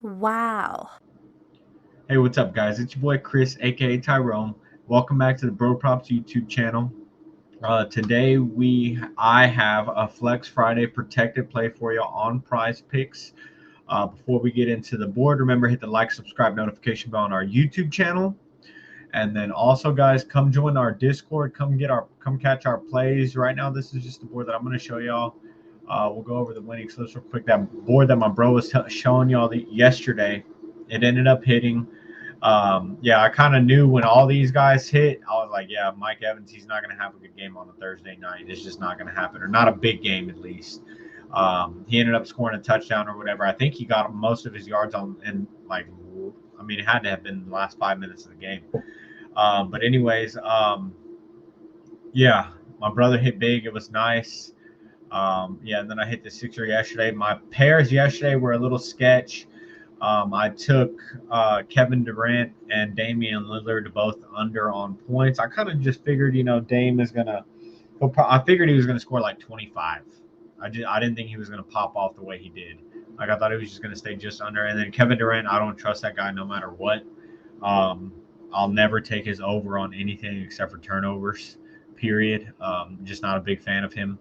Wow. Hey, what's up, guys? It's your boy Chris, aka Tyrone. Welcome back to the Bro Props YouTube channel. Today I have a Flex Friday protected play for you on PrizePicks. Before we get into the board, remember hit the like, subscribe, notification bell on our YouTube channel, and then also, guys, come join our Discord. Come catch our plays. Right now, this is just the board that I'm going to show y'all. We'll go over the winning slips real quick. That board that my bro was showing y'all yesterday, it ended up hitting. Yeah, I kind of knew when all these guys hit, I was like, yeah, Mike Evans, he's not going to have a good game on a Thursday night. It's just not going to happen, or not a big game at least. He ended up scoring a touchdown or whatever. I think he got most of his yards on, and like, I mean, it had to have been the last 5 minutes of the game. But anyways, yeah, my brother hit big. It was nice. Yeah, and then I hit the sixer yesterday. My pairs yesterday were a little sketch. I took Kevin Durant and Damian Lillard both under on points. I kind of just figured, Dame is gonna. I figured he was gonna score like 25. I didn't think he was gonna pop off the way he did. Like I thought he was just gonna stay just under. And then Kevin Durant, I don't trust that guy no matter what. Um, I'll never take his over on anything except for turnovers. Period. Just not a big fan of him.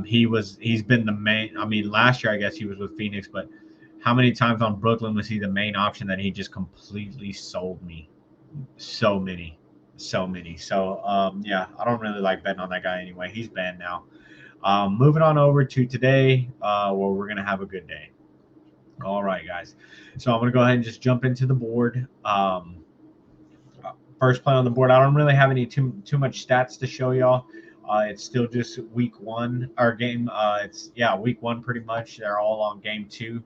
He's been the main. I mean, last year I guess he was with Phoenix, but how many times on Brooklyn was he the main option that he just completely sold me? So many, so many. So yeah, I don't really like betting on that guy anyway. He's banned now. Moving on over to today, where we're gonna have a good day. All right, guys. So I'm gonna go ahead and just jump into the board. First play on the board. I don't really have any too much stats to show y'all. It's still just week one or game. It's week one pretty much. They're all on game two.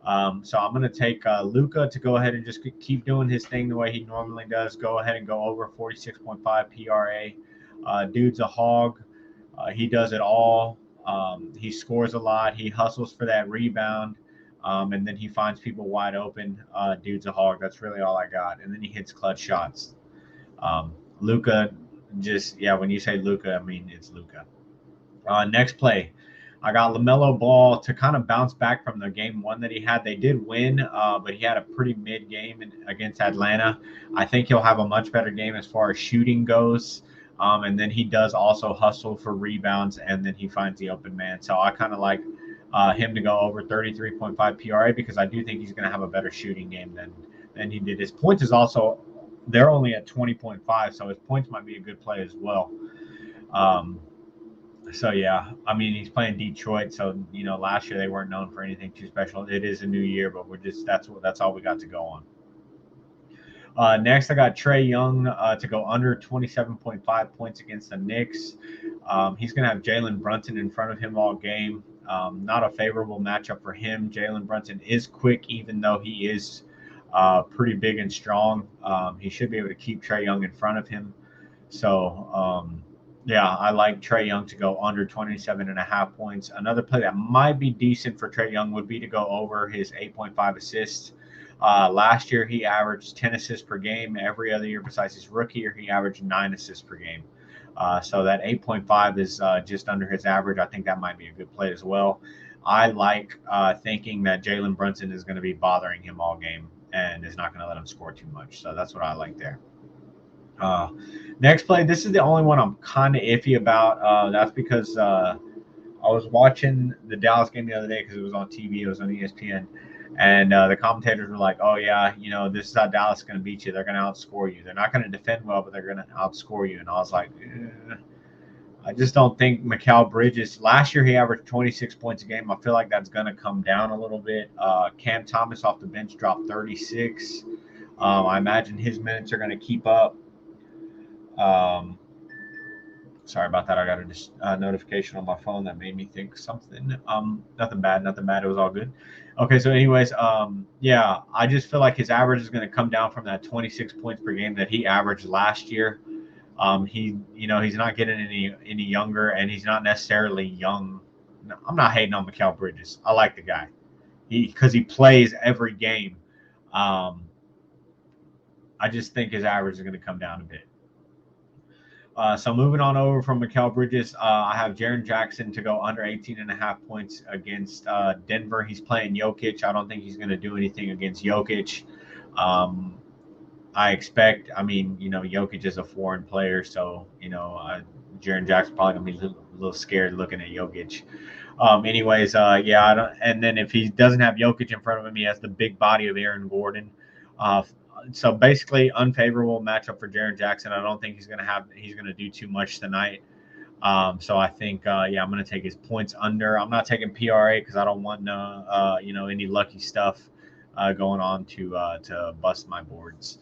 So I'm gonna take Luca to go ahead and just keep doing his thing the way he normally does. Go ahead and go over 46.5 PRA. Dude's a hog. He does it all. He scores a lot. He hustles for that rebound. And then he finds people wide open. Dude's a hog. That's really all I got. And then he hits clutch shots. Luca, when you say Luca, I mean it's Luca. Next play, I got LaMelo Ball to kind of bounce back from the game one that he had. They did win, but he had a pretty mid game against Atlanta. I think he'll have a much better game as far as shooting goes. And then he does also hustle for rebounds, and then he finds the open man. So I kind of like him to go over 33.5 PRA because I do think he's going to have a better shooting game than he did. His points is also they're only at 20.5, so his points might be a good play as well. Um, so yeah, I mean he's playing Detroit, so last year they weren't known for anything too special. It is a new year, but that's all we got to go on. Next, I got Trae Young to go under 27.5 points against the Knicks. He's going to have Jalen Brunson in front of him all game. Not a favorable matchup for him. Jalen Brunson is quick, even though he is pretty big and strong. He should be able to keep Trae Young in front of him. So, yeah, I like Trae Young to go under 27.5 points. Another play that might be decent for Trae Young would be to go over his 8.5 assists. Last year, he averaged 10 assists per game. Every other year, besides his rookie year, he averaged 9 assists per game. So that 8.5 is just under his average. I think that might be a good play as well. I like thinking that Jalen Brunson is going to be bothering him all game and is not going to let him score too much. So that's what I like there. Uh, Next play, this is the only one I'm kind of iffy about. That's because I was watching the Dallas game the other day because it was on TV. It was on ESPN, and the commentators were like, "Oh yeah, this is how Dallas is going to beat you. They're going to outscore you. They're not going to defend well, but they're going to outscore you." And I was like, I just don't think Mikal Bridges. Last year he averaged 26 points a game. I feel like that's going to come down a little bit. Cam Thomas off the bench dropped 36. I imagine his minutes are going to keep up. Um, Sorry about that. I got a notification on my phone that made me think something. Nothing bad, nothing bad. It was all good. Okay, so anyways, yeah, I just feel like his average is going to come down from that 26 points per game that he averaged last year. He's not getting any younger, and he's not necessarily young. No, I'm not hating on Mikal Bridges. I like the guy, because he plays every game. Um, I just think his average is going to come down a bit. So moving on over from Mikal Bridges, I have Jaren Jackson to go under 18.5 points against Denver. He's playing Jokic. I don't think he's going to do anything against Jokic. I expect, I mean, Jokic is a foreign player, so, Jaren Jackson probably going to be a little scared looking at Jokic. Anyways, yeah, I don't, and then if he doesn't have Jokic in front of him, he has the big body of Aaron Gordon. So basically, unfavorable matchup for Jaren Jackson. I don't think he's going to do too much tonight. So I think, yeah, I'm going to take his points under. I'm not taking PRA because I don't want any lucky stuff going on to bust my boards.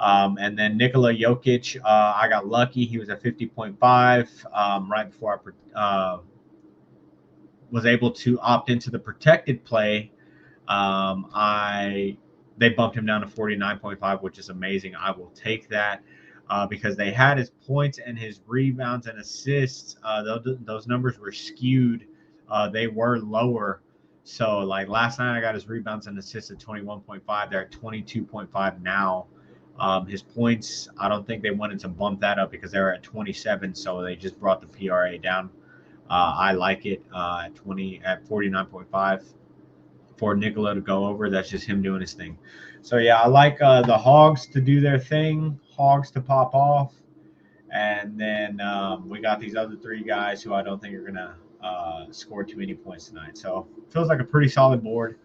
And then Nikola Jokic, I got lucky. He was at 50.5 right before I was able to opt into the protected play. They bumped him down to 49.5, which is amazing. I will take that because they had his points and his rebounds and assists. Those numbers were skewed. They were lower. So, like last night, I got his rebounds and assists at 21.5. They're at 22.5 now. His points, I don't think they wanted to bump that up because they were at 27. So they just brought the PRA down. I like it at 49.5 for Nikola to go over. That's just him doing his thing. So yeah, I like the Hogs to do their thing, Hogs to pop off, and then we got these other three guys who I don't think are gonna score too many points tonight. So feels like a pretty solid board.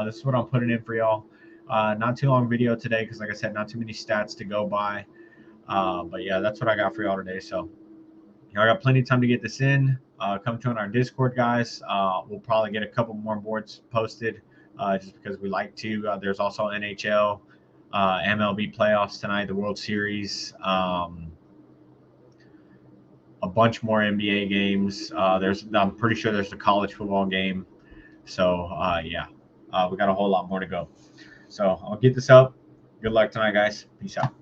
This is what I'm putting in for y'all. Not too long video today because, like I said, not too many stats to go by. But yeah, that's what I got for y'all today. So I got plenty of time to get this in. Come join our Discord, guys. We'll probably get a couple more boards posted just because we like to. There's also NHL, MLB playoffs tonight, the World Series, a bunch more NBA games. I'm pretty sure there's a college football game. So, yeah, we got a whole lot more to go. So I'll get this up. Good luck tonight, guys. Peace out.